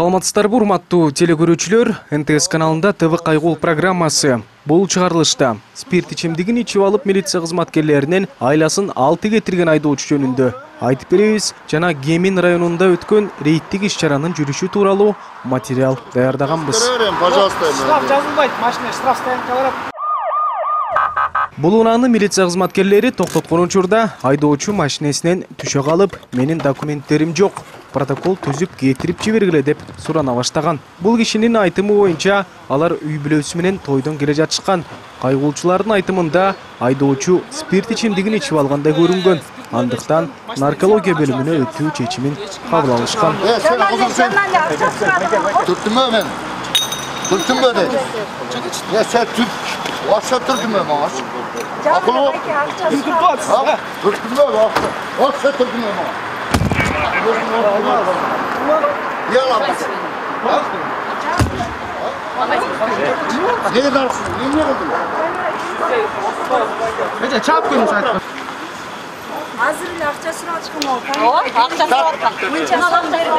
Саламатсыздарбы, урматтуу телекөрүүчүлөр, НТС каналында ТВ кайгул программасы. Бул чыгарылышта спирт ичимдигин ичип алып милиция кызматкерлеринин айласын 6 кетирген айдоочу жөнүндө айтып беребиз жана Кемин районунда өткөн рейдтик иш-чаранын жүрүшү тууралуу материал даярдаганбыз. Штраф жазылбайт, машина штраф стоянкалар. Бул унааны милиция кызматкерлери токтоткон учурда айдоочу машинесинен түшө калып, менин документтерим жок, протокол түзүп кетирип жибергиле деп сурана баштаган. Бул кишинин айтымы боюнча, алар үй бүлөсү менен тойдон келе жатышкан. Кайгуулчулардын айтымында айдоочу спирт ичимдигин ичип алгандай көрүнгөн. Андыктан наркология бөлүмүнө өтүү чечимин кабыл алышкан. Tuttum dedi. Ya sen tut. Aşağı tuttum ben maaş. Akıllı. Tuttum da. Tuttum da. Aşağı tuttum ben maaş. Ya lan. Ne kadar? Ne oldu? Nece çap koyun zaten. Hazır akçasını açkın ol. Akçasını açkın. Mınçan alan değil.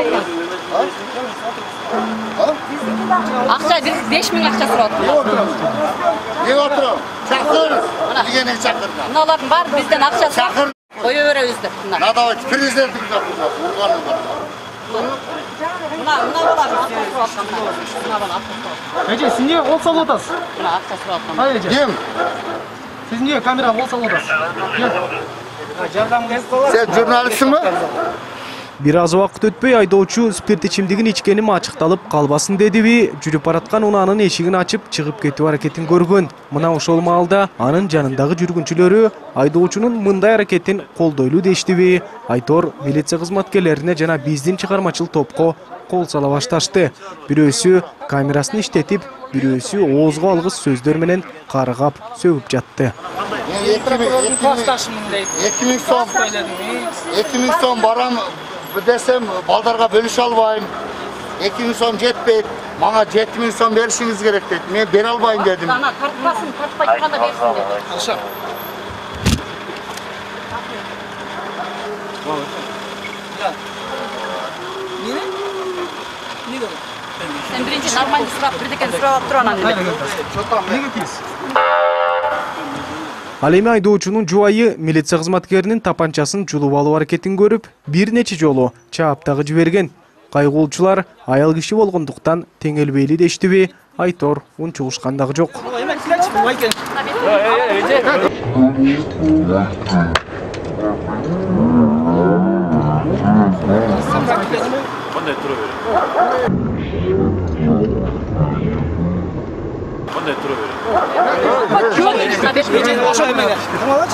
Akça 5.000 akçası var. Ne oturuyor? Çakır. Diğerini çakır. Bunların var bizden akçası. Çakır. Koyu öyle yüzde. Ne da var? Prezidentin çakır. Bunlar var. Nece siz niye kol salladasınız? Akçası var. Hayır Nece. Kim? Siz niye kamera kol salladasınız? Sen jurnalistsin mi? Бир аз убакыт өтпөй айдоочу спирт ичимдигин ичкени ачыкталып калбасын дедиби, жүрүп бараткан унаанын эшигин ачып чыгып кетүү аракетин көргөн. Мына ошол маалда анын жанындагы жүргүнчүлөрү айдоочунун мындай аракетин колдойлуу дештиби. Айтор милиция кызматкерлерине жана биздин чыгармачыл топко кол сала башташты. Бирөөсү камерасын иштетип, бирөөсү оозго алгыс сөздөр менен каргап сөгүп жатты. 2000 so'm baram desem baldarga bölüş albayım. 2000 so'm jetpeyt. Bana 7000 so'm berişiniz gerek dedi. Men bere albayım dedim. Ana tartmasın, tartpay kanda versin dedi. Aşağı. Sen birinci normal sırap, birdeken sırap duran dedi. Ал эми айдоочунун жубайы милиция кызматкеринин тапанчасын жулуп алуу аракетин көрүп, бир нече жолу чаап дагы жиберген. Кайгуулчулар аял киши болгондуктан теңелбейли дештиби, айтор унчугушкан дагы жок.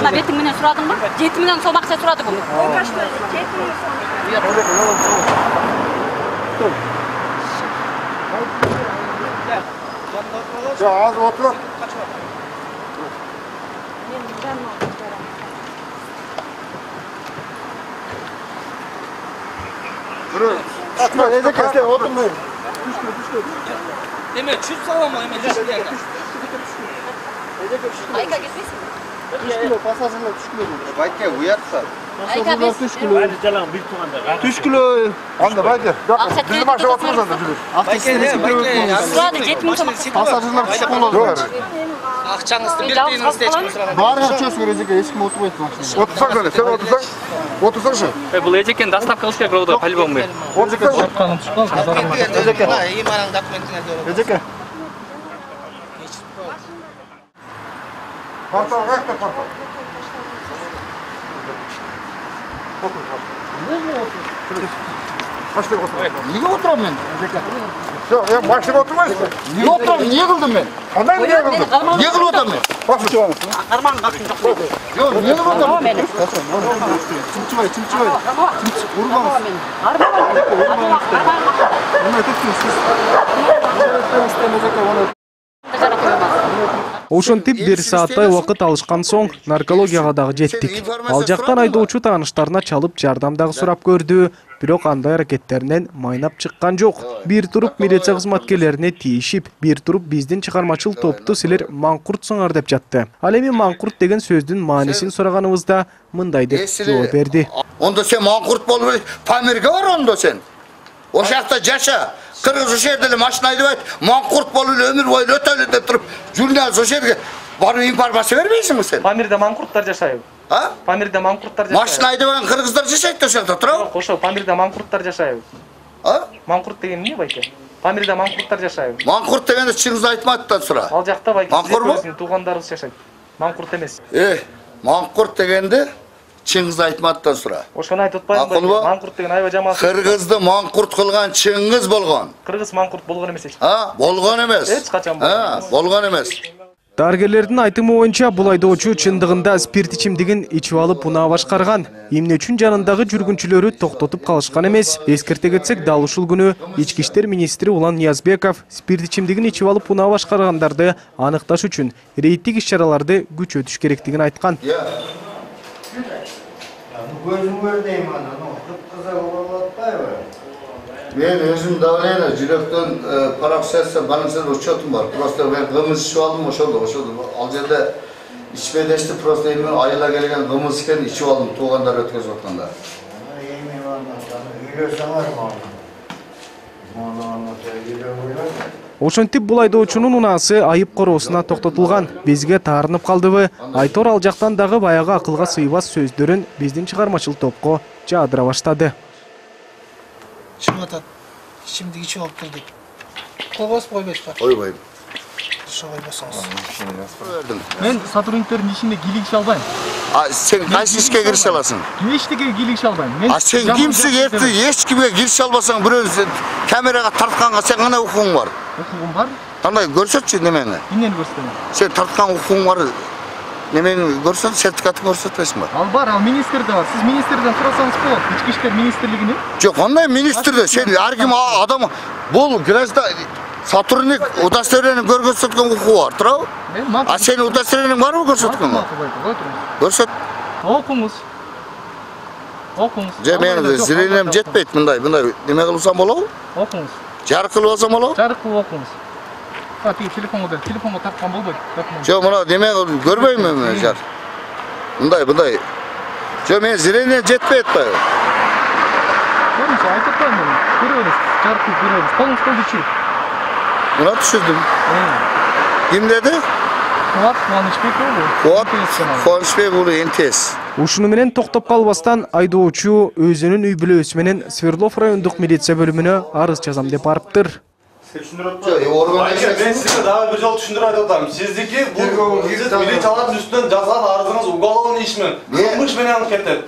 Ana betin menen suradın mı? 7 milyon so'm akça suradı bu. Ya az otur. Durun. Atma, neyse keste oturmayın. Deme, çüp sallama hemen düştü yerden. Ayka gitmesin mi? 3 kilo pasajırlar 3 kilo. Bayke uyarsa. Ayka biz. 3 kilo. Hadi canım bir tuğanda. 3 kilo. Anda bayke. Bizim aşağı oturursan da bilir. Bayke ne? Bayke. Suradı 7 milyon so'm. Pasajırlar 3 kilo. Akçanızda bir deyiniz de çıkmış sırada. Bağırın çöz görecek. Eski oturma etme. Otursak öyle. Sen otursak. Otursak şu. Бұл ежекен доставка қылыш керек болды, по-любому. Otursak şu. Eceke. Partal, ayakta partal. Niye oturam ben? Yok, ya başına oturmayız mı? Niye oturam? Niye kıldım ben? Kandan niye kıldım? Niye kıldım oturam ben? Bak şu an. Karman kapın çok. Yok, niye kıldım oturam? Tamam benim. Çimçivay, çimçivay. Vurmamız. Karman. Bunu tutuyorsunuz siz. Ошентип бир сааттай убакыт алышкан соң наркологияга дагы жеттик. Ал жактан айдоочу тааныштарына чалып жардам дагы сурап көрдү, бирок андай аракеттеринен майнап чыккан жок. Бир туруп милиция кызматкерлерине тийишип, бир туруп биздин чыгармачыл топту силер маңкуртсуңар деп жатты. Ал эми маңкурт деген сөздүн маанисин сураганыбызда мындай деп жооп берди. Онда сен маңкурт болуп, Памирге бар онда сен. O şakta yaşa. Kırgız o şerde maşina aydıbayt, mankurt boluyla ömür boyu ötölü de turup, jurnalist o şerde barı informasiya vermeysin mi sen? Pamirde mankurtlar yaşayıb. Ha? Pamirde mankurtlar yaşayıb. Maşina aydıbayın Kırgızlar yaşaydı da şerде, тұрау? Yok, ошо Pamirde mankurtlar yaşayıb. Ha? Mankurt деген не байке? Pamirde mankurtlar yaşayıb. Mankurt degенде Чыңгыз Айтматовтан сұра. Ал жакта байке Манкур бу? сиздердин туугандарыбыз жашайт. Манкурт эмес. Mankurt degенде Чыңгыз Айтматовтан сұра. Ошону айтып атпаймынбы? Акыл ба? Манкурт деген аябай жаман. Кыргызды маnkurt кылган Чыңгыз болгон. Кыргыз манкурт болгон эмес эч. Ha, болгон эмес. Эч качан Ha, болгон эмес. Дарыгерлердин айтымы боюнча бул айдоочу чындыгында спирт ичимдигин ичип алып унаа башкарган. Эмне үчүн жанындагы жүргүнчүлөрү токтотуп калышкан эмес. Эскерте кетсек, дал ушул күнү Ички иштер министри Улан Ниязбеков спирт ичимдигин ичип алып унаа башкаргандарды аныкташ үчүн рейдтик иш-чараларды күчөтүш керектигин айткан. Men özüm davlayana жүрөктөн парак сетсе балансыр учетум бар. Просто мен кымыз ичип алдым, ошолду. Ал жерде ичпедешти просто эми айыла келген кымыз экен ичип алдым, туугандар өткөзүп атканда. Ошентип бул айдоочунун унаасы айып короосуна токтотулган. Бизге таарынып калдыбы? Айтор ал жактан дагы баягы акылга сыйбас сөздөрүн биздин чыгармачыл топко жаадыра баштады. Чым атат? Ичимдик ичип алып келдик. Койбосуп койбойсузбу? Койбойм. Мен сотрудниктердин ишине кийлигише албайм. Сен кайсы ишке кирише аласың? Эчтеге кийлигише албайм. Сен кимсиң? Эч кимге кирише албасаң, бирөө камерага тартканга сен кандай укугуң бар? Укугум бар. Кандай көрсөтчү немени? Эмнени көрсөтөм? Сен тарткан укугуң бар. Немени көрсөт, сертификатын көрсөтпөйсүңбү? Ал бар, ал министрде бар. Сиз министрден сурасаңыз болот. Ички иштер министрлигинин. Жок, кандай министрде? Сен ар ким адам бул граждан сотрудник удостоверение көрсөткөн укугу бар, туурабы? Сен удостоверениең барбы көрсөткөн? Көрсөт. Окуңуз. Же мен зрением жетпейт мындай неме кылсам болобу? Окуңуз. Жарык кылып алсам болобу? Жарык кылып окуңуз. Телефонго тарткан болбойт. Жок, мына неме көрбөймүн мен жар. Мындай. Жок, мен зрением жетпейт атпайбы? Көрүңүз, айтып атпаймынбы? Көрөбүз, жарык кылып көрөбүз. Колуңуз колду түшүрүп. Мына түшүрдүм. Ким деди? Кубанычбек уулу НТС. Ушуну менен токтоп калбастан айдоочу өзүнүн үй бүлөсү менен Свердлов райондук милиция бөлүмүнө арыз жазам деп барыптыр. Мен сізге дагы бир жолу түшүндүрүп айтып атам. Сиздики бул милициялардын үстүнөн жазган арызыңыз уголовный ишмен, кылмыш менен кетет.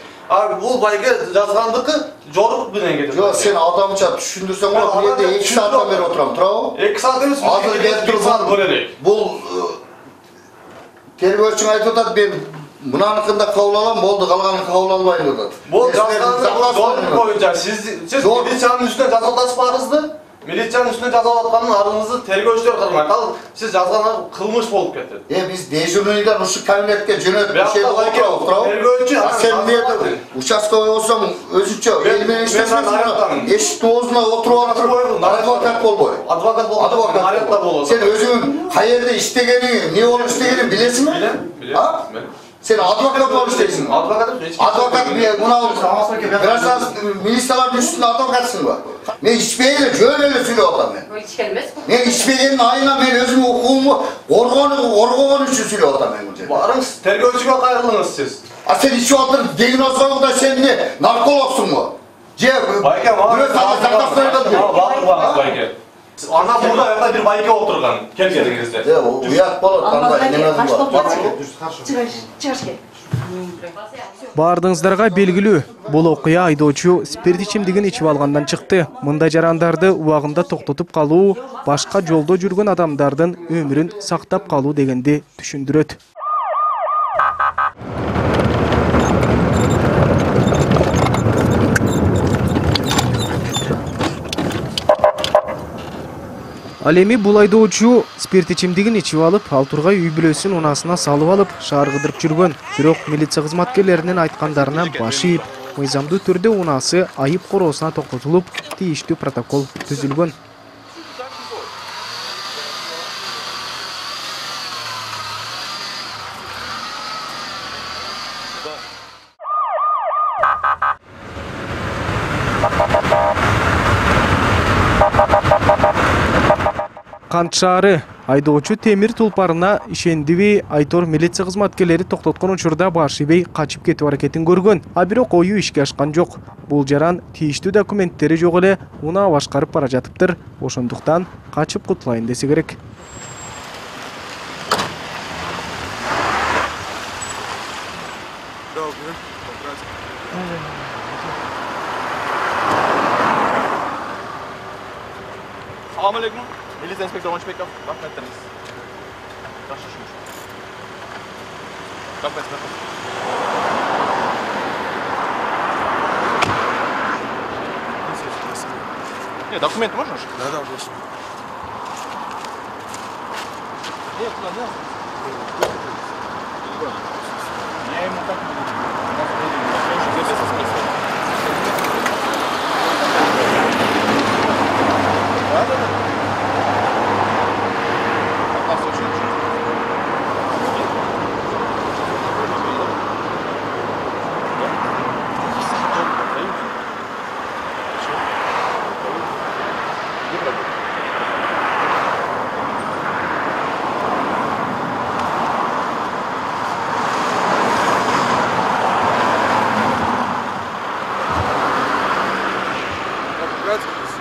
Бул байке жазгандыкы жорук менен кетет. Жок, сен адамча түшүндүрсөң болот. Мен 2 сааттан бери отурам, туурабы? 2 саат эмес, азыр келип саат көрөлүк. Бул тергөөчүң айтып атат, мен мынаныкында кабыл алам, болду, калганын кабыл албайм деп атат. Бул жазган боюнча сиз милициянын үстүнө жазып атасызбы арызды? Милициянын үстүнө жазып аткан арызыңызды тергөөчүлөр кармайт. Ал сиз жазган кылмыш болуп кетет. Биз дежурныйдан ушу кабинетке жөнөтүп тергөөчү сен эмне участковый болсоң өзүнчө эл менен иштешмесиң, эшиктин оозуна отуруп алып адвокат болбой. Адвокат болот. Сен өзүң каерде иштегениңи, эмне болуп иштегениңи билесиңби? Билем. Сен адвокат болуп иштейсиң. Адвокат мына гражданский милициялардын үстүндө адвокатсыңбы? Мен ичпейли, жөн эле сүйлөп атам мен. Мен ичпегенин айына мен өзүмдүн укугумду коргогон үчүн сүйлөп атам мен бул жерде. Барыңыз, тергөөчүгө кайрылыңыз сиз. Сен ичип атыр, диагнозгода сен эмне, наркологсуңбу? Же байке, байке. Ана burada ayakta bir bayke oturgan. Kelgeniңизде. Уят болот, кандай неме кылат. Бардыңыздарга белгилүү, бул окуя айдоочу спирт ичимдигин ичип алгандан чыкты. Мындай жарандарды убагында токтотуп калуу, башка жолдо жүргөн адамдардын өмүрүн сактап калуу дегенди түшүндүрөт. Ал эми бул айдоочу спирт ичимдигин ичип алып, ал тургай үй бүлөсүн унаасына салып алып, шаар кыдырып жүргөн. Бирок милиция кызматкерлеринин айткандарына баш ийип, мыйзамдуу түрдө унаасы айып короосуна токтотулуп, тийиштүү протокол түзүлгөн. Кант шаары. Айдоочу темир тулпарына ишендиби Айтор милиция кызматкерлери токтоткон учурда баш ийбей качып кетип аракетин көргөн. А бирок ою ишке ашкан жок. Бул жаран тийиштүү документтери жок эле унаа башкарып бара жатыптыр. Ошондуктан качып кутулайын десе керек. Assalamu alaikum. Militsiya inspektori Onchbekov. Rahmat aytamiz. Yaxshi ishimiz. Rahmat. Нет, документы можно же? Да, можно. Нет, куда? Я ему так не буду.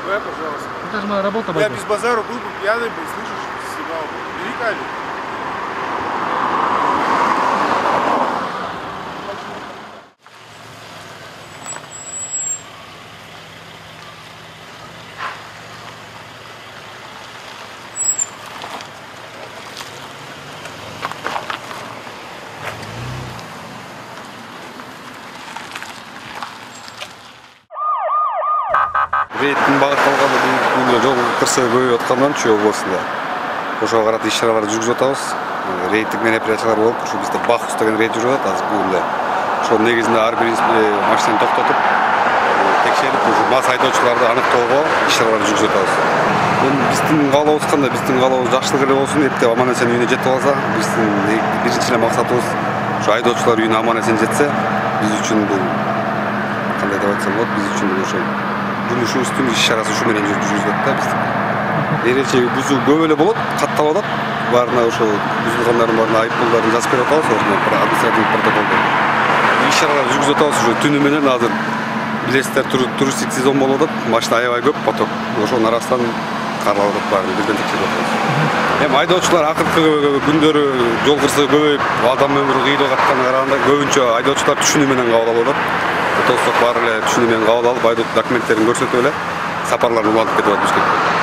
Пожалуйста. Это же моя работа. Я без базара был бы пьяный, был, слышишь, снимал бы. Бери камеру. Рейдтің бағытталғаны бүгінгі жол кырсыгы көбөйүп аткандан Чүй облусунда ошого карата иш-чараларды жүргүзүп атабыз. Рейдтик мероприятиялар болуп, ушу бизде Бахус деген рейд жүрүп атат азыр бүгүндө. Ошонун негизинде ар бир машинаны токтотуп, текшерип, ушу мас айдоочуларды аныктоого иш-чараларды жүргүзүп атабыз. Биздин каалообуз кандай? Биздин каалообуз жакшылык эле болсун, эптеп аман-эсен үйүнө жетип алса, биздин биринчи эле максатыбыз ушу айдоочулар үйүнө аман-эсен жетсе, биз үчүн бул кандай деп айтсам болот, биз үчүн ошо күнүшүбүздүн иш-чарасы ушу менен жүргүзүлөт да бизде. Эрежеги бузуу көп эле болот, катталып атат. Баарына ошо бузулгандардын баарына айыппулдарын жазып берип атабыз, ошондо административдик протоколдо. Иш-чараларды жүргүзүп атабыз, ушу түнү менен азыр билесиздер туристтик сезон болуп атат, машина аябай көп, поток. Ошонун арасынан каралып атат, баарын бирден текшерип атабыз. Эми айдоочулар акыркы күндөрү жол кырсыгы көбөйүп, адам өмүрү кыйылып атканына караганда көбүнчө айдоочулар түшүнүү менен кабыл алып атат. Толсток баары эле түшүнүү менен кабыл алып, айдоочу документтерин көрсөтүп эле сапарларын улантып кетип атат Бишкекке.